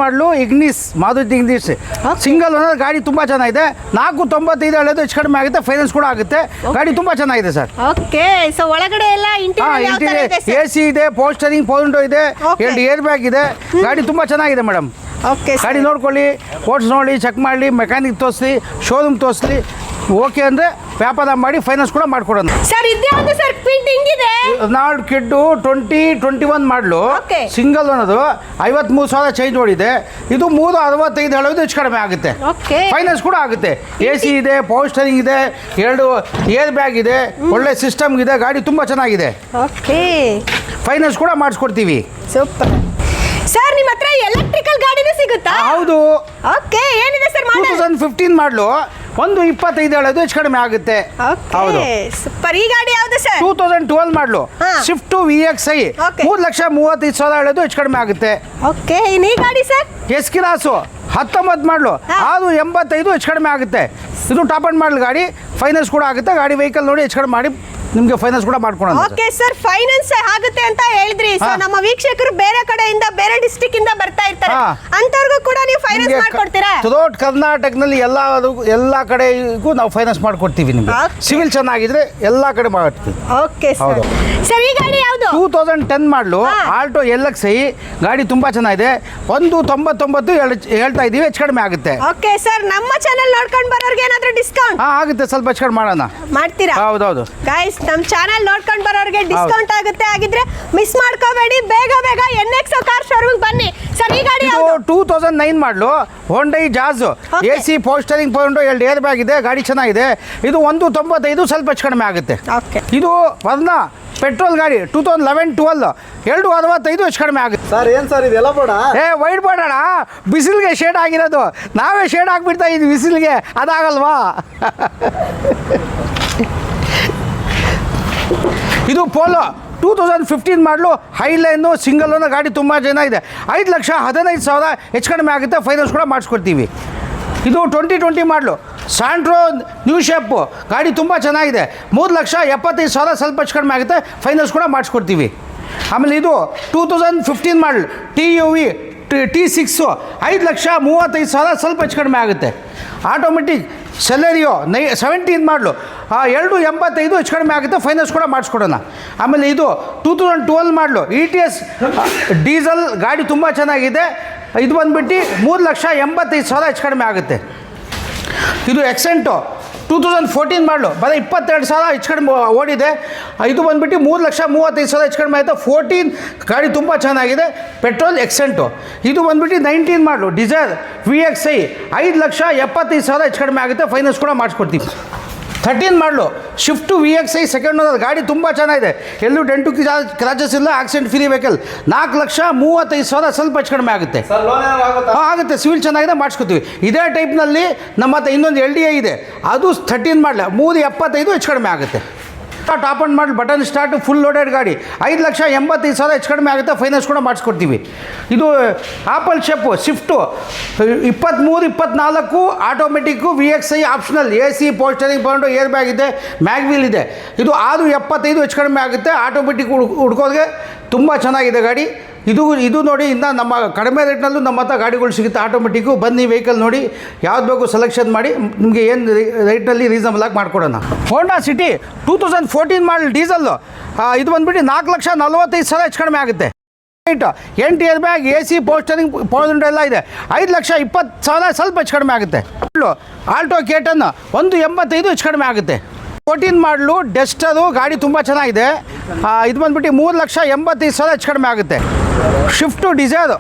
ಮಾಡಲು Ignis Maruti Ignis single owner ಗಾಡಿ ತುಂಬ ಚೆನ್ನಾಗಿದೆ. 495 ಹೇಳೋದು ಹೆಚ್ಚು ಕಡಿಮೆ ಆಗುತ್ತೆ, ಫೈನಾನ್ಸ್ ಕೂಡ ಆಗುತ್ತೆ. ಗಾಡಿ ತುಂಬ ಚೆನ್ನಾಗಿದೆ ಸರ್. ಓಕೆ, ಸೊ ಒಳಗಡೆ ಎಲ್ಲ ಇಂಟೀರಿಯರ್ AC ಇದೆ, ಪೋಸ್ಟರಿಂಗ್ ಪೌಂಡೋ ಇದೆ, 2 ಏರ್ ಬ್ಯಾಗ್ ಇದೆ. ಗಾಡಿ ತುಂಬ ಚೆನ್ನಾಗಿದೆ ಮೇಡಮ್. ಓಕೆ, ಗಾಡಿ ನೋಡ್ಕೊಳ್ಳಿ, ಓಡಿಸಿ ನೋಡಿ, ಚೆಕ್ ಮಾಡಲಿ, ಮೆಕ್ಯಾನಿಕ್ ತೋರಿಸ್ಲಿ, ಶೋರೂಮ್ ತೋರಿಸ್ಲಿ. ಓಕೆ ಅಂದರೆ ವ್ಯಾಪಾರ ಮಾಡಿ ಫೈನಾನ್ಸ್ ಕೂಡ ಮಾಡಿಕೊಡೋಣ ಸರ್. ಇದ್ಯಾವುದು ಸರ್ ಕ್ವಿಡ್ ಹಿಂಗಿದೆ? ನಾಲ್ಕು ಕಿಡ್ಡು 2021 ಮಾಡಲು Okay. ಸಿಂಗಲ್ ಅನ್ನೋದು 53,000 ಚೇಂಜ್ ಓಡಿದೆ. ಇದು 365 ಹೇಳೋದು ಹೆಚ್ಚು ಕಡಿಮೆ ಆಗುತ್ತೆ. ಓಕೆ, ಫೈನಾನ್ಸ್ ಕೂಡ ಆಗುತ್ತೆ. AC ಇದೆ, ಪೋಸ್ಟರಿಂಗ್ ಇದೆ, 2 ಏರ್ ಬ್ಯಾಗ್ ಇದೆ, ಒಳ್ಳೆ ಸಿಸ್ಟಮ್ ಇದೆ. ಗಾಡಿ ತುಂಬ ಚೆನ್ನಾಗಿದೆ. ಓಕೆ, ಫೈನಾನ್ಸ್ ಕೂಡ ಮಾಡಿಸ್ಕೊಡ್ತೀವಿ. Super sir. ನಿಮ್ಮ ಹತ್ರ ಎಲೆಕ್ಟ್ರಿಕಲ್ ಗಾಡಿನೂ ಸಿಗುತ್ತಾ? ಹೌದು. ಓಕೆ, ಏನಿದೆ ಸರ್ ಮಾಡೆಲ್? 2015 ಮಾಡಲು 125 ಹೇಳೋದು ಹೆಚ್ಚು ಕಡಿಮೆ ಆಗುತ್ತೆ. Okay, super. ಈ ಗಾಡಿ ಯಾವುದು ಸರ್? 2012 ಮಾಡಲು ಸ್ವಿಫ್ಟ್ VXI Okay. 3,35,000 ಹೇಳೋದು ಹೆಚ್ಚು ಕಡಿಮೆ ಆಗುತ್ತೆ. ಓಕೆ, ಈ ಗಾಡಿ ಸರ್? ಎಸ್ ಕ್ಲಾಸು 19 ಮಾಡಲು ಅದು 85 ಹೆಚ್ಚು ಕಡಿಮೆ ಆಗುತ್ತೆ. ಇದು ಟಾಪ್ ಅಂಡ್ ಮಾಡಲ್ ಗಾಡಿ, ಫೈನಾನ್ಸ್ ಕೂಡ ಆಗುತ್ತೆ. ಗಾಡಿ ವೆಹಿಕಲ್ ನೋಡಿ ಹೆಚ್ಚು ಕಡಿಮೆ ಮಾಡಿ ನಿಮಗೆ ಫೈನಾನ್ಸ್ ಕೂಡ ಮಾಡ್ಕೊಡೋಣ. ಓಕೆ ಸರ್, ಫೈನಾನ್ಸ್ ಆಗುತ್ತೆ ಅಂತ ಹೇಳಿದ್ರಿ. ಸೊ ನಮ್ಮ ವೀಕ್ಷಕರು ಬೇರೆ ಕಡೆಯಿಂದ, ಬೇರೆ ಡಿಸ್ಟ್ರಿಕ್ಟ್ ಇಂದ ಬರ್ತಾ ಇರ್ತಾರೆ, ಅಂತವ್ರಿಗೂ ಕೂಡ ನೀವು ಫೈನಾನ್ಸ್ ಮಾಡ್ಕೊಡ್ತೀರಾ? ಥ್ರೂಔಟ್ ಕರ್ನಾಟಕದಲ್ಲಿ ಎಲ್ಲ ಕಡೆಗೂ ನಾವು ಫೈನಾನ್ಸ್ ಮಾಡ್ಕೊಡ್ತೀವಿ. ನಿಮಗೆ ಸಿವಿಲ್ ಚೆನ್ನಾಗಿದ್ರೆ ಎಲ್ಲ ಕಡೆ ಮಾಡ್ತೀವಿ. Okay sir. ಸರ್, ಈ ಗಾಡಿ ಯಾವುದು? 2010 ಮಾಡಲು ಆಲ್ಟೋ LXI ಗಾಡಿ ತುಂಬಾ ಚೆನ್ನಾಗಿದೆ. 199 ಹೇಳ್ತಾ ಇದೀವಿ, ಹೆಚ್ಚು ಕಡಿಮೆ ಆಗುತ್ತೆ. ಓಕೆ ಸರ್, ನಮ್ಮ ಚಾನೆಲ್ ನೋಡ್ಕೊಂಡು ಬರೋರಿಗೆ ಏನಾದರೂ ಡಿಸ್ಕೌಂಟ್ ಆಗುತ್ತೆ, ಸ್ವಲ್ಪ ಹೆಚ್ಚು ಕಡಿಮೆ ಮಾಡೋಣ. ಮಾಡ್ತೀರಾ? ಹೌದೌದು ಗೈಸ್, ನಮ್ಮ ಚಾನೆಲ್ ನೋಡ್ಕೊಂಡು ಬರೋರಿಗೆ ಡಿಸ್ಕೌಂಟ್ ಆಗುತ್ತೆ. ಆಗಿದ್ರೆ ಮಿಸ್ ಮಾಡ್ಕೋಬೇಡಿ, ಬೇಗ NX ಕಾರ್ ಶೋರೂಮ್ ಬನ್ನಿ. ಸರ್, ಈ ಗಾಡಿ ಯಾವುದು? 2009 ಮಾಡಲು Hyundai jazz AC ಪೋಸ್ಟರಿಂಗ್ ಪೌಂಡೋ 2 air bag ಇದೆ. ಗಾಡಿ ಚೆನ್ನಾಗಿದೆ. ಇದು 195 ಸ್ವಲ್ಪ ಹೆಚ್ಚು ಕಡಿಮೆ ಆಗುತ್ತೆ. ಓಕೆ, ಇದು ವರ್ಣ ಪೆಟ್ರೋಲ್ ಗಾಡಿ 2011-12 265 ಹೆಚ್ಚು ಕಡಿಮೆ ಆಗುತ್ತೆ. ಸರ್, ಏನು ಸರ್ ಇದೆಲ್ಲ ಬೇಡ? ವೈಟ್ ಬೋರ್ಡ್ ಬಿಸಿಲಿಗೆ ಶೇಡ್ ಆಗಿರೋದು. ನಾವೇ ಶೇಡ್ ಹಾಕ್ಬಿಡ್ತಾ ಇದ್ವಿ ಬಿಸಿಲಿಗೆ, ಅದಾಗಲ್ವಾ? ಇದು ಪೋಲೋ 2015 ಮಾಡಲು ಹೈಲೈನು ಸಿಂಗಲ್ ಓನರ್ ಗಾಡಿ ತುಂಬ ಚೆನ್ನಾಗಿದೆ. 5,15,000 ಹೆಚ್ಚು ಕಡಿಮೆ ಆಗುತ್ತೆ. ಫೈನಾನ್ಸ್ ಕೂಡ ಮಾಡಿಸ್ಕೊಡ್ತೀವಿ. ಇದು 2020 ಮಾಡಲು ಸ್ಯಾಂಟ್ರೋ ನ್ಯೂ ಶೇಪು ಗಾಡಿ ತುಂಬ ಚೆನ್ನಾಗಿದೆ. 3,75,000 ಸ್ವಲ್ಪ ಹೆಚ್ಚು ಕಡಿಮೆ ಆಗುತ್ತೆ. ಫೈನಾನ್ಸ್ ಕೂಡ ಮಾಡಿಸ್ಕೊಡ್ತೀವಿ. ಆಮೇಲೆ ಇದು 2015 ಮಾಡಲು TUV T6 5,35,000 ಸ್ವಲ್ಪ ಹೆಚ್ಚು ಕಡಿಮೆ ಆಗುತ್ತೆ. ಆಟೋಮೆಟಿಕ್ ಸೆಲೆರಿಯೋ 17 ಮಾಡಲು 285 ಹೆಚ್ಚು ಕಡಿಮೆ ಆಗುತ್ತೆ. ಫೈನಾನ್ಸ್ ಕೂಡ ಮಾಡಿಸ್ಕೊಡೋಣ. ಆಮೇಲೆ ಇದು 2012 ಮಾಡಲು ETS ಡೀಸೆಲ್ ಗಾಡಿ ತುಂಬ ಚೆನ್ನಾಗಿದೆ. ಇದು ಬಂದುಬಿಟ್ಟು 3,85,000 ಹೆಚ್ಚು ಕಡಿಮೆ ಆಗುತ್ತೆ. ಇದು ಎಕ್ಸೆಂಟು 2014 ಮಾಡಲು ಬರೀ 22,000 ಹೆಚ್ಚು ಕಡಿಮೆ ಓಡಿದೆ. ಇದು ಬಂದುಬಿಟ್ಟು 3,35,000 ಹೆಚ್ಚು ಕಡಿಮೆ ಆಯಿತು. 14 ಗಾಡಿ ತುಂಬ ಚೆನ್ನಾಗಿದೆ. Petrol Accent. ಇದು ಬಂದುಬಿಟ್ಟು 19 ಮಾಡಲು ಡಿಸೈರ್ VXI 5,75,000 ಹೆಚ್ಚು ಕಡಿಮೆ ಆಗುತ್ತೆ. ಫೈನಾನ್ಸ್ ಕೂಡ ಮಾಡಿಸ್ಕೊಡ್ತೀವಿ. 13 ಮಾಡಲು ಶಿಫ್ಟು VXI ಸೆಕೆಂಡ್ ಓನರ್ ಗಾಡಿ ತುಂಬ ಚೆನ್ನಾಗಿದೆ. ಎಲ್ಲೂ ಡೆಂಟು ಕ್ರಾಚಸ್ ಇಲ್ಲ, ಆಕ್ಸಿಡೆಂಟ್ ಫ್ರೀ ವೆಹಿಕಲ್. 4,35,000 ಸ್ವಲ್ಪ ಹೆಚ್ಚು ಕಡಿಮೆ ಆಗುತ್ತೆ. ಆಗುತ್ತೆ, ಸಿವಿಲ್ ಚೆನ್ನಾಗಿದೆ, ಮಾಡಿಸ್ಕೊತೀವಿ. ಇದೇ ಟೈಪ್ನಲ್ಲಿ ನಮ್ಮ ಹತ್ರ ಇನ್ನೊಂದು LDI ಇದೆ, ಅದು 13 ಮಾಡಲ 375 ಹೆಚ್ಚು ಕಡಿಮೆ ಆಗುತ್ತೆ. Top end model button start full loaded ಗಾಡಿ 5,85,000 ಹೆಚ್ಚು ಕಡಿಮೆ ಆಗುತ್ತೆ. ಫೈನಾನ್ಸ್ ಕೂಡ ಮಾಡಿಸ್ಕೊಡ್ತೀವಿ. ಇದು apple shape Swift 23-24 automatic VXI optional AC power steering ಪೌಂಡು ಏರ್ ಬ್ಯಾಗ್ ಇದೆ, ಮ್ಯಾಗ್ವೀಲ್ ಇದೆ. ಇದು 6,75 ಹೆಚ್ಚು ಕಡಿಮೆ ಆಗುತ್ತೆ. ಆಟೋಮೆಟಿಕ್ ಹುಡ್ಕೋರಿಗೆ ತುಂಬ ಚೆನ್ನಾಗಿದೆ ಗಾಡಿ. ಇದು ನೋಡಿ, ಇನ್ನು ನಮ್ಮ ಕಡಿಮೆ ರೇಟ್ನಲ್ಲೂ ನಮ್ಮ ಹತ್ರ ಗಾಡಿಗಳು ಸಿಗುತ್ತೆ ಆಟೋಮೆಟಿಕ್ಕು. ಬನ್ನಿ, ವೆಹಿಕಲ್ ನೋಡಿ, ಯಾವ್ದು ಬೇಕು ಸೆಲೆಕ್ಷನ್ ಮಾಡಿ ನಿಮಗೆ ಏನು ರೇಟ್ನಲ್ಲಿ ರೀಸನಬಲ್ ಆಗಿ ಮಾಡಿಕೊಡೋಣ. ಹೋಂಡಾ ಸಿಟಿ 2014 ಮಾಡಲ್ ಡೀಸೆಲ್ಲು ಇದು ಬಂದುಬಿಟ್ಟು 4,45,000 ಹೆಚ್ಚು ಕಡಿಮೆ ಆಗುತ್ತೆ. 8 ಏರ್ ಬ್ಯಾಗ್ AC ಪೋಸ್ಟರಿಂಗ್ ಪೌಂಡ್ ಎಲ್ಲ ಇದೆ. 5,20,000 ಸ್ವಲ್ಪ ಹೆಚ್ಚು ಕಡಿಮೆ ಆಗುತ್ತೆ. ಆಲ್ಟೋ ಕೇಟನ್ 185 ಹೆಚ್ಚು ಕಡಿಮೆ ಆಗುತ್ತೆ. 14 ಮಾಡಲು ಡೆಸ್ಟರು ಗಾಡಿ ತುಂಬ ಚೆನ್ನಾಗಿದೆ. ಇದು ಬಂದುಬಿಟ್ಟು 3,85,000 ಹೆಚ್ಚು ಕಡಿಮೆ ಆಗುತ್ತೆ. ಶಿಫ್ಟು ಡಿಸೈರ್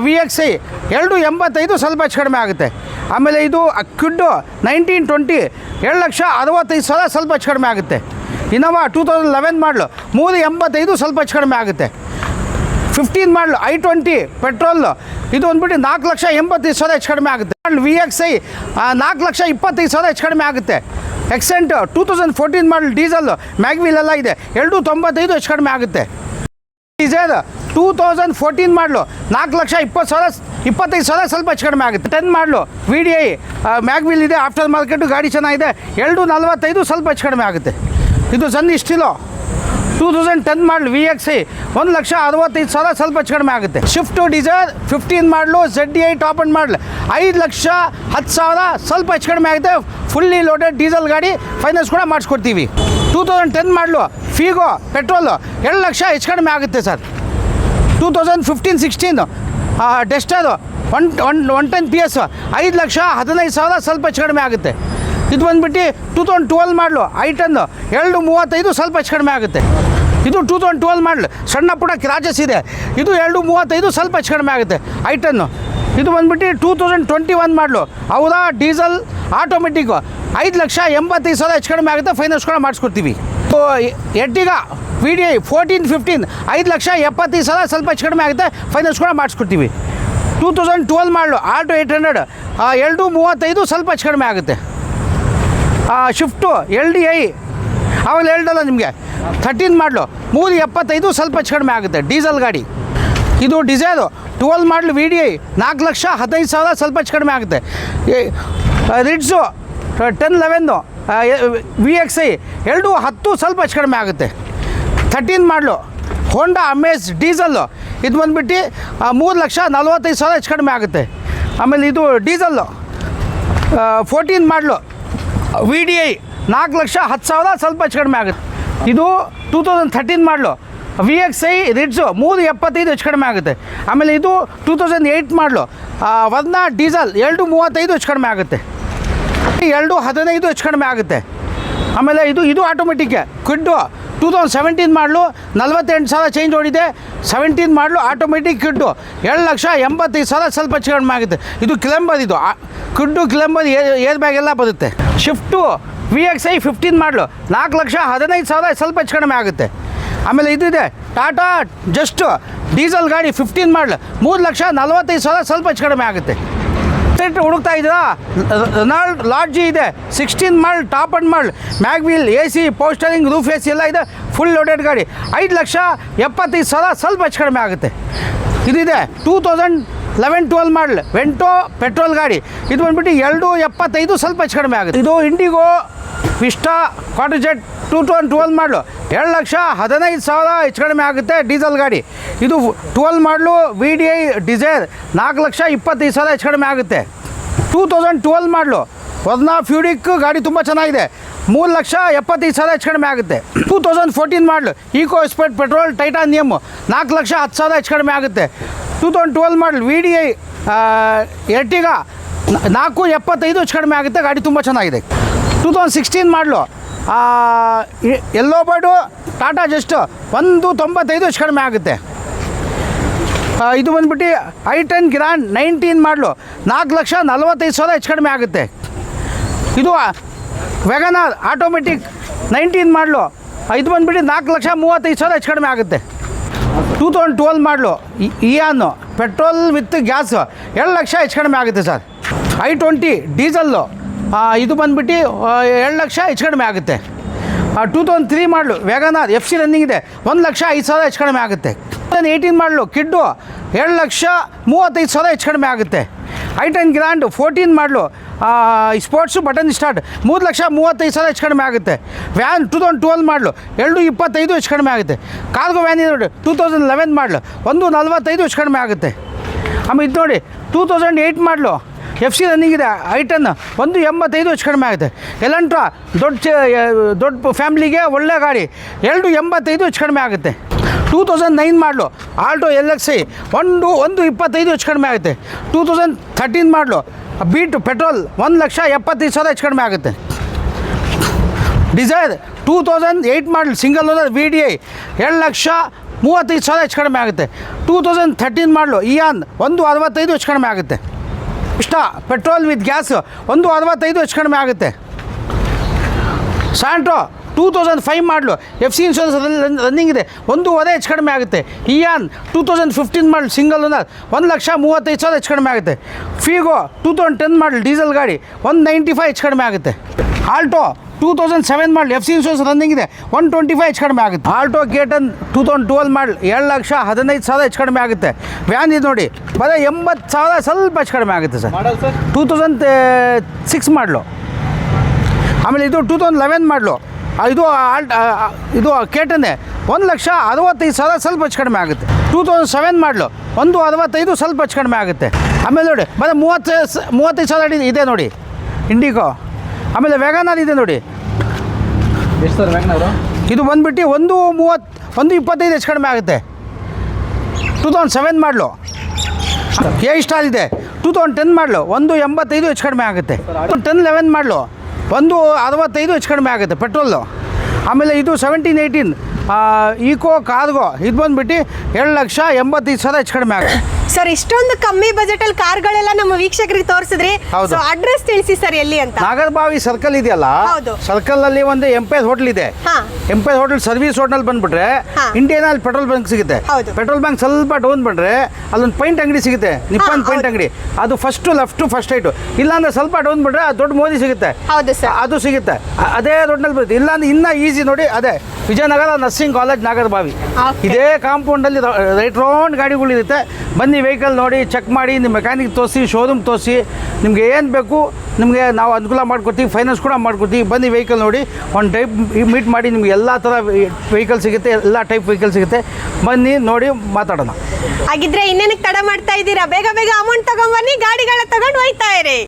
VXI 285 ಸ್ವಲ್ಪ ಹೆಚ್ಚು ಕಡಿಮೆ ಆಗುತ್ತೆ. ಆಮೇಲೆ ಇದು ಕ್ವಿಡ್ಡು 1920 7,65,000 ಸ್ವಲ್ಪ ಹೆಚ್ಚು ಕಡಿಮೆ ಆಗುತ್ತೆ. ಇನೋವಾ 2011 ಮಾಡಲು 385 ಸ್ವಲ್ಪ ಹೆಚ್ಚು ಕಡಿಮೆ ಆಗುತ್ತೆ. 15 ಮಾಡಲು I20 ಪೆಟ್ರೋಲ್ ಇದು ಬಂದುಬಿಟ್ಟು 4,85,000 ಹೆಚ್ಚು ಕಡಿಮೆ ಆಗುತ್ತೆ. VXI 4,25,000 ಹೆಚ್ಚು ಕಡಿಮೆ ಆಗುತ್ತೆ. ಎಕ್ಸೆಂಟ್ 2014 ಮಾಡಲ್ ಡೀಸೆಲ್ಲು ಮ್ಯಾಗ್ವೀಲ್ ಎಲ್ಲ ಇದೆ, 295 ಹೆಚ್ಚು ಕಡಿಮೆ ಆಗುತ್ತೆ. ಡಿಸೈರ್ 2014 ಮಾಡಲು 4,20,000 25,000 ಸ್ವಲ್ಪ ಹೆಚ್ಚು ಕಡಿಮೆ ಆಗುತ್ತೆ. 10 ಮಾಡಲು VDI ಮ್ಯಾಗ್ವೀಲ್ ಇದೆ, ಆಫ್ಟರ್ ಮಾರ್ಕೆಟು ಗಾಡಿ ಚೆನ್ನಾಗಿದೆ, 245 ಸ್ವಲ್ಪ ಹೆಚ್ಚು ಕಡಿಮೆ ಆಗುತ್ತೆ. ಇದು ಸನ್ ಸ್ಟಿಲೋ 2010 ಮಾಡಲು VXI 1,65,000 ಸ್ವಲ್ಪ ಹೆಚ್ಚು ಕಡಿಮೆ ಆಗುತ್ತೆ. ಶಿಫ್ಟ್ ಡಿಸೈರ್ 15 ಮಾಡಲು ZDI ಟಾಪ್ ಅಂಡ್ ಮಾಡಲ್ 5,10,000 ಸ್ವಲ್ಪ ಹೆಚ್ಚು ಕಡಿಮೆ ಆಗುತ್ತೆ. ಫುಲ್ಲಿ ಲೋಡೆಡ್ ಡೀಸೆಲ್ ಗಾಡಿ ಫೈನಾನ್ಸ್ ಕೂಡ ಮಾಡಿಸ್ಕೊಡ್ತೀವಿ. 2010 ಮಾಡಲು ಫೀಗೋ ಪೆಟ್ರೋಲು 2 ಲಕ್ಷ ಹೆಚ್ಚು ಕಡಿಮೆ ಆಗುತ್ತೆ ಸರ್. 2015-16 ಡೆಸ್ಟರು 110 PS 5,15,000 ಸ್ವಲ್ಪ ಹೆಚ್ಚು ಕಡಿಮೆ ಆಗುತ್ತೆ. ಇದು ಬಂದುಬಿಟ್ಟು 2012 ಮಾಡಲು I10 2,35 ಸ್ವಲ್ಪ ಹೆಚ್ಚು ಕಡಿಮೆ ಆಗುತ್ತೆ. ಇದು 2012 ಮಾಡಲು ಸಣ್ಣ ಪುಟ್ಟ ಕ್ರಾಚಸ್ ಇದೆ, ಇದು 2,35 ಸ್ವಲ್ಪ ಹೆಚ್ಚು ಕಡಿಮೆ ಆಗುತ್ತೆ I10. ಇದು ಬಂದುಬಿಟ್ಟು 2021 ಮಾಡಲು ಅವರ ಡೀಸೆಲ್ ಆಟೋಮೆಟಿಕ್ಕು 5,85,000 ಹೆಚ್ಚು ಕಡಿಮೆ ಆಗುತ್ತೆ. ಫೈನಾನ್ಸ್ ಕೂಡ ಮಾಡಿಸ್ಕೊಡ್ತೀವಿ. ಎರ್ಟಿಗಾ VDI 14-15 5,70,000 ಸ್ವಲ್ಪ ಹೆಚ್ಚು ಕಡಿಮೆ ಆಗುತ್ತೆ. ಫೈನಾನ್ಸ್ ಕೂಡ ಮಾಡಿಸ್ಕೊಡ್ತೀವಿ. 2012 ಮಾಡಲು ಆಲ್ಟೋ 800 2,35 ಸ್ವಲ್ಪ ಹೆಚ್ಚು ಕಡಿಮೆ ಆಗುತ್ತೆ. ಶಿಫ್ಟು LDI ಆವಾಗ ಹೇಳ್ದಲ್ಲ ನಿಮಗೆ 13 ಮಾಡಲು 3,75 ಸ್ವಲ್ಪ ಹೆಚ್ಚು ಕಡಿಮೆ ಆಗುತ್ತೆ ಡೀಸೆಲ್ ಗಾಡಿ. ಇದು ಡಿಸೈರು 12 ಮಾಡಲು VDI 4,15,000 ಸ್ವಲ್ಪ ಹೆಚ್ಚು ಕಡಿಮೆ ಆಗುತ್ತೆ. ರಿಡ್ಸು 10-11 VXI 2,10 ಸ್ವಲ್ಪ ಹೆಚ್ಚು ಕಡಿಮೆ ಆಗುತ್ತೆ. 13 ಮಾಡಲು ಹೋಂಡಾ ಅಮೇಜ್ ಡೀಸಲ್ಲು ಇದು ಬಂದುಬಿಟ್ಟು 3,45,000 ಹೆಚ್ಚು ಕಡಿಮೆ ಆಗುತ್ತೆ. ಆಮೇಲೆ ಇದು ಡೀಸಲ್ಲು 14 ಮಾಡಲು VDI 4,10,000 ಸ್ವಲ್ಪ ಹೆಚ್ಚು ಕಡಿಮೆ ಆಗುತ್ತೆ. ಇದು 2013 ಮಾಡಲು VXI ರಿಡ್ಸು 3,75 ಹೆಚ್ಚು ಕಡಿಮೆ ಆಗುತ್ತೆ. ಆಮೇಲೆ ಇದು 2008 ಮಾಡಲು ವರ್ನಾ ಡೀಸೆಲ್ 2,35 ಹೆಚ್ಚು ಕಡಿಮೆ ಆಗುತ್ತೆ. 2,15 ಹೆಚ್ಚು ಕಡಿಮೆ ಆಗುತ್ತೆ. ಆಮೇಲೆ ಇದು ಆಟೋಮೆಟಿಕ್ಕೆ ಕ್ವಿಡ್ಡು 2017 ಮಾಡಲು 48,000 ಚೇಂಜ್ ಓಡಿದೆ. 17 ಮಾಡಲು ಆಟೋಮೆಟಿಕ್ ಕ್ವಿಡ್ಡು 2,85,000 ಸ್ವಲ್ಪ ಹೆಚ್ಚು ಕಡಿಮೆ ಆಗುತ್ತೆ. ಇದು ಕ್ಲೆಂಬರ್, ಇದು ಕ್ವಿಡ್ಡು ಕ್ಲೆಂಬರ್ ಏರ್ ಬ್ಯಾಗ್ ಎಲ್ಲ ಬರುತ್ತೆ. ಶಿಫ್ಟು VXI 15 ಮಾಡಲು 4,15,000 ಸ್ವಲ್ಪ ಹೆಚ್ಚು ಕಡಿಮೆ ಆಗುತ್ತೆ. ಆಮೇಲೆ ಇದು ಇದೆ ಟಾಟಾ ಜಸ್ಟ್ ಡೀಸೆಲ್ ಗಾಡಿ 15 ಮಾಡಲು 3,45,000 ಸ್ವಲ್ಪ ಹೆಚ್ಚು ಕಡಿಮೆ ಆಗುತ್ತೆ. ಹುಡುಕ್ತಾ ಇದ್ದೀರಾ? ರೆನಾಲ್ಡ್ ಲಾಡ್ಜಿ ಇದೆ 16 model top end model mag wheel AC power steering roof AC ಎಲ್ಲ ಇದೆ. ಫುಲ್ ಲೋಡೆಡ್ ಗಾಡಿ 5,75,000 ಸ್ವಲ್ಪ ಹೆಚ್ಚು ಕಡಿಮೆ ಆಗುತ್ತೆ. ಇದಿದೆ 2011-12 ಮಾಡಲ್ ವೆಂಟೋ ಪೆಟ್ರೋಲ್ ಗಾಡಿ ಇದು ಬಂದುಬಿಟ್ಟು 2,75 ಸ್ವಲ್ಪ ಹೆಚ್ಚು ಕಡಿಮೆ ಆಗುತ್ತೆ. ಇದು ಇಂಡಿಗೋ ವಿಸ್ಟಾ ಕ್ವಾಟರ್ಜೆಟ್ 2012 ಮಾಡಲು 2,15,000 ಹೆಚ್ಚು ಕಡಿಮೆ ಆಗುತ್ತೆ ಡೀಸೆಲ್ ಗಾಡಿ. ಇದು 12 ಮಾಡಲು VDI ಡಿಸೈರ್ 4,25,000 ಹೆಚ್ಚು ಕಡಿಮೆ ಆಗುತ್ತೆ. 2012 ಮಾಡಲು ವರ್ನಾ ಫ್ಯೂಡಿಕ್ ಗಾಡಿ ತುಂಬ ಚೆನ್ನಾಗಿದೆ 3,75,000 ಹೆಚ್ಚು ಕಡಿಮೆ ಆಗುತ್ತೆ. 2014 ಮಾಡಲು ಈಕೋ ಸ್ಪೋರ್ಟ್ ಪೆಟ್ರೋಲ್ ಟೈಟಾನಿಯಮ್ 4,10,000 ಹೆಚ್ಚು ಕಡಿಮೆ ಆಗುತ್ತೆ. 2012 ಮಾಡಲು VDI ಎರ್ಟಿಗಾ 4,75 ಹೆಚ್ಚು ಕಡಿಮೆ ಆಗುತ್ತೆ. ಗಾಡಿ ತುಂಬ ಚೆನ್ನಾಗಿದೆ. 2016 ಮಾಡಲು ಎಲ್ಲೋ ಬರ್ಡು ಟಾಟಾ ಜಸ್ಟ್ 1,95 ಹೆಚ್ಚು ಕಡಿಮೆ ಆಗುತ್ತೆ. ಇದು ಬಂದುಬಿಟ್ಟು I10 ಗ್ರ್ಯಾಂಡ್ 19 ಮಾಡಲು 4,45,000 ಹೆಚ್ಚು ಕಡಿಮೆ ಆಗುತ್ತೆ. ಇದು ವ್ಯಾಗನಾರ್ ಆಟೋಮೆಟಿಕ್ 19 ಮಾಡಲು ಇದು ಬಂದುಬಿಟ್ಟು 4,35,000 ಹೆಚ್ಚು ಕಡಿಮೆ ಆಗುತ್ತೆ. 2012 ಮಾಡಲು ಇಯಾನು ಪೆಟ್ರೋಲ್ ವಿತ್ ಗ್ಯಾಸ್ 2 ಲಕ್ಷ ಹೆಚ್ಚು ಕಡಿಮೆ ಆಗುತ್ತೆ ಸರ್. I20 ಡೀಸಲ್ಲು ಇದು ಬಂದುಬಿಟ್ಟು 2 ಲಕ್ಷ ಹೆಚ್ಚು ಕಡಿಮೆ ಆಗುತ್ತೆ. 2003 ಮಾಡಲು ವ್ಯಾಗನಾರ್ FC ರನ್ನಿಂಗ್ ಇದೆ 1,05,000 ಹೆಚ್ಚು ಕಡಿಮೆ ಆಗುತ್ತೆ. 2018 ಮಾಡಲು ಕಿಡ್ಡು 2,35,000 ಹೆಚ್ಚು ಕಡಿಮೆ ಆಗುತ್ತೆ. I10 ಗ್ರ್ಯಾಂಡ್ 14 ಮಾಡಲು ಸ್ಪೋರ್ಟ್ಸು ಬಟನ್ ಸ್ಟಾರ್ಟ್ 3,35,000 ಹೆಚ್ಚು ಕಡಿಮೆ ಆಗುತ್ತೆ. ವ್ಯಾನ್ 2012 ಮಾಡಲು 2,25 ಹೆಚ್ಚು ಕಡಿಮೆ ಆಗುತ್ತೆ. ಕಾರ್ಗೋ ವ್ಯಾನ್ ಇದೆ 2011 ಮಾಡಲು 1,45 ಹೆಚ್ಚು ಕಡಿಮೆ ಆಗುತ್ತೆ. ಆಮೇಲೆ ಇದು ನೋಡಿ 2008 ಮಾಡಲು FC ರನ್ನಿಂಗ್ ಇದೆ I10 1,85 ಹೆಚ್ಚು ಕಡಿಮೆ ಆಗುತ್ತೆ. ಎಲೆಂಟ್ರಾ ದೊಡ್ಡ ಫ್ಯಾಮ್ಲಿಗೆ ಒಳ್ಳೆ ಗಾಡಿ 2,85 ಹೆಚ್ಚು ಕಡಿಮೆ ಆಗುತ್ತೆ. 2009 ಮಾಡಲು ಆಲ್ಟೋ LXI 1,25 ಹೆಚ್ಚು ಕಡಿಮೆ ಆಗುತ್ತೆ. 2013 ಮಾಡಲು ಬೀಟ್ ಪೆಟ್ರೋಲ್ 1,75,000 ಹೆಚ್ಚು ಕಡಿಮೆ ಆಗುತ್ತೆ. ಡಿಸೈರ್ 2008 ಮಾಡಲು ಸಿಂಗಲ್ ಓನರ್ VDI 2,35,000 ಹೆಚ್ಚು ಕಡಿಮೆ ಆಗುತ್ತೆ. 2013 ಮಾಡಲು ಇಯಾನ್ 1,65 ಹೆಚ್ಚು ಕಡಿಮೆ ಆಗುತ್ತೆ. ಇಷ್ಟ ಪೆಟ್ರೋಲ್ ವಿತ್ ಗ್ಯಾಸ್ 1,65 ಹೆಚ್ಚು ಕಡಿಮೆ ಆಗುತ್ತೆ. ಸ್ಯಾಂಟ್ರೋ 2005 ಮಾಡಲು FC ಇನ್ಶೂರೆನ್ಸ್ ರನ್ನಿಂಗ್ ಇದೆ 1,5 ಹೆಚ್ಚು ಕಡಿಮೆ ಆಗುತ್ತೆ. ಇಯಾನ್ 2015 ಮಾಡಲು ಸಿಂಗಲ್ ಓನರ್ 1,35,000 ಹೆಚ್ಚು ಕಡಿಮೆ ಆಗುತ್ತೆ. ಫೀಗೋ 2010 ಮಾಡಲು ಡೀಸೆಲ್ ಗಾಡಿ 1,95 ಹೆಚ್ಚು ಕಡಿಮೆ ಆಗುತ್ತೆ. ಆಲ್ಟೋ 2007 ಮಾಡಲು FC ಇನ್ಶೂರೆನ್ಸ್ ರನ್ನಿಂಗ್ ಇದೆ 1,25 ಹೆಚ್ಚು ಕಡಿಮೆ ಆಗುತ್ತೆ. ಆಲ್ಟೋ ಕೇಟನ್ 2012 ಮಾಡಲು 2,15,000 ಹೆಚ್ಚು ಕಡಿಮೆ ಆಗುತ್ತೆ. ವ್ಯಾನ್ ಇದು ನೋಡಿ ಬರೀ 80,000 ಸ್ವಲ್ಪ ಹೆಚ್ಚು ಕಡಿಮೆ ಆಗುತ್ತೆ ಸರ್. 2006 ಮಾಡಲು. ಆಮೇಲೆ ಇದು 2011 ಮಾಡಲು ಇದು ಕೇಟನ್ನೇ 1,65,000 ಸ್ವಲ್ಪ ಹೆಚ್ಚು ಕಡಿಮೆ ಆಗುತ್ತೆ. 2007 ಮಾಡಲು 1,65,000 ಸ್ವಲ್ಪ ಹೆಚ್ಚು ಕಡಿಮೆ ಆಗುತ್ತೆ. ಆಮೇಲೆ ನೋಡಿ ಮತ್ತು 35,000 ಇದೆ ನೋಡಿ ಇಂಡಿಗೋ. ಆಮೇಲೆ ವ್ಯಾಗನಾರ್ ಇದೆ ನೋಡಿ, ಎಷ್ಟು ಸರ್ ವ್ಯಾಗನಾರು? ಇದು ಬಂದುಬಿಟ್ಟು 1,25,000 ಹೆಚ್ಚು ಕಡಿಮೆ ಆಗುತ್ತೆ. 2007 ಮಾಡಲು ಎ ಸ್ಟಾರ್ ಇದೆ. 2010 ಮಾಡಲು 1,85,000 ಹೆಚ್ಚು ಕಡಿಮೆ ಆಗುತ್ತೆ. 10-11 ಮಾಡಲು 1,65,000 ಹೆಚ್ಚು ಕಡಿಮೆ ಆಗುತ್ತೆ ಪೆಟ್ರೋಲು. ಆಮೇಲೆ ಇದು 17-18 ಈಕೋ ಕಾರ್ಗೋ ಇದು ಬಂದುಬಿಟ್ಟು 2,85,000 ಹೆಚ್ಚು ಕಡಿಮೆ ಆಗುತ್ತೆ. ಸರ್ ಇಷ್ಟೊಂದು ಕಮ್ಮಿ ಬಜೆಟಲ್ಲಿ ಕಾರ್ಗಳೆಲ್ಲ ನಮ್ಮ ವೀಕ್ಷಕರಿಗೆ ತೋರಿಸಿದ್ರಿ. ಹೌದು. ಸೊ ಅಡ್ರೆಸ್ ತಿಳಿಸಿ ಸರ್ ಎಲ್ಲಿ ಅಂತ. ನಾಗರಬಾವಿ ಸರ್ಕಲ್ ಇದೆಯಲ್ಲ, ಹೌದು. ಸರ್ಕಲಲ್ಲಿ ಒಂದು ಎಂಪೈರ್ ಹೋಟ್ಲ್ ಇದೆ. ಹಾ. ಎಂಪೈರ್ ಹೋಟೆಲ್ ಸರ್ವಿಸ್ ಹೋಟೆಲ್ ಬಂದುಬಿಟ್ರೆ ಹಾ. ಇಂಡಿಯನ್ ಆಯಿಲ್ ಪೆಟ್ರೋಲ್ ಬಂಕ್ ಸಿಗುತ್ತೆ. ಹೌದು. ಪೆಟ್ರೋಲ್ ಬಂಕ್ ಸ್ವಲ್ಪ ಡೌನ್ ಬಂದರೆ ಅಲ್ಲೊಂದು ಪೈಂಟ್ ಅಂಗಡಿ ಸಿಗುತ್ತೆ, ನಿಪ್ಪನ್ ಪೈಂಟ್ ಹೌದು. ಅಂಗಡಿ. ಅದು ಫಸ್ಟ್ ರೈಟು. ಇಲ್ಲಾಂದ್ರೆ ಸ್ವಲ್ಪ ಡೌನ್ ಬಿಟ್ರೆ ದೊಡ್ಡ ಮೋದಿ ಸಿಗುತ್ತೆ. ಹೌದು ಸರ್. ಅದು ಸಿಗುತ್ತೆ. ಅದೇ ರೋಡ್ನಲ್ಲಿ ಬರುತ್ತೆ. ಇಲ್ಲಾಂದ್ರೆ ಇನ್ನೂ ಈಸಿ ನೋಡಿ, ಅದೇ Vijayanagara nursing college Nagarbhavi. Okay. ಇದೇ ಕಾಂಪೌಂಡಲ್ಲಿ ರೈಟ್ ರೌಂಡ್ ಗಾಡಿಗಳಿರುತ್ತೆ. ಬನ್ನಿ ವೆಹಿಕಲ್ ನೋಡಿ, ಚೆಕ್ ಮಾಡಿ, ನಿಮ್ಮ ಮೆಕ್ಯಾನಿಕ್ ತೋರಿಸಿ, ಶೋರೂಮ್ ತೋರಿಸಿ, ನಿಮಗೆ ಏನು ಬೇಕು ನಿಮಗೆ ನಾವು ಅನುಕೂಲ ಮಾಡ್ಕೊಡ್ತೀವಿ, ಫೈನಾನ್ಸ್ ಕೂಡ ಮಾಡ್ಕೊಡ್ತೀವಿ. ಬನ್ನಿ ವೆಹಿಕಲ್ ನೋಡಿ, ಒಂದು ಟೈಪ್ ಮೀಟ್ ಮಾಡಿ, ನಿಮಗೆ ಎಲ್ಲ ಥರ ವೆಹಿಕಲ್ ಸಿಗುತ್ತೆ, ಎಲ್ಲ ಟೈಪ್ ವೆಹಿಕಲ್ ಸಿಗುತ್ತೆ. ಬನ್ನಿ ನೋಡಿ ಮಾತಾಡೋಣ. ಹಾಗಿದ್ರೆ ಇನ್ನೇನಕ್ಕೆ ತಡ ಮಾಡ್ತಾ ಇದ್ದೀರಾ? ಬೇಗ ಬೇಗ ಅಮೌಂಟ್ ತಗೊಂಡ್ಬನ್ನಿ, ಗಾಡಿಗಳ ತಗೊಂಡು ಹೋಯ್ತಾ ಇರಿ.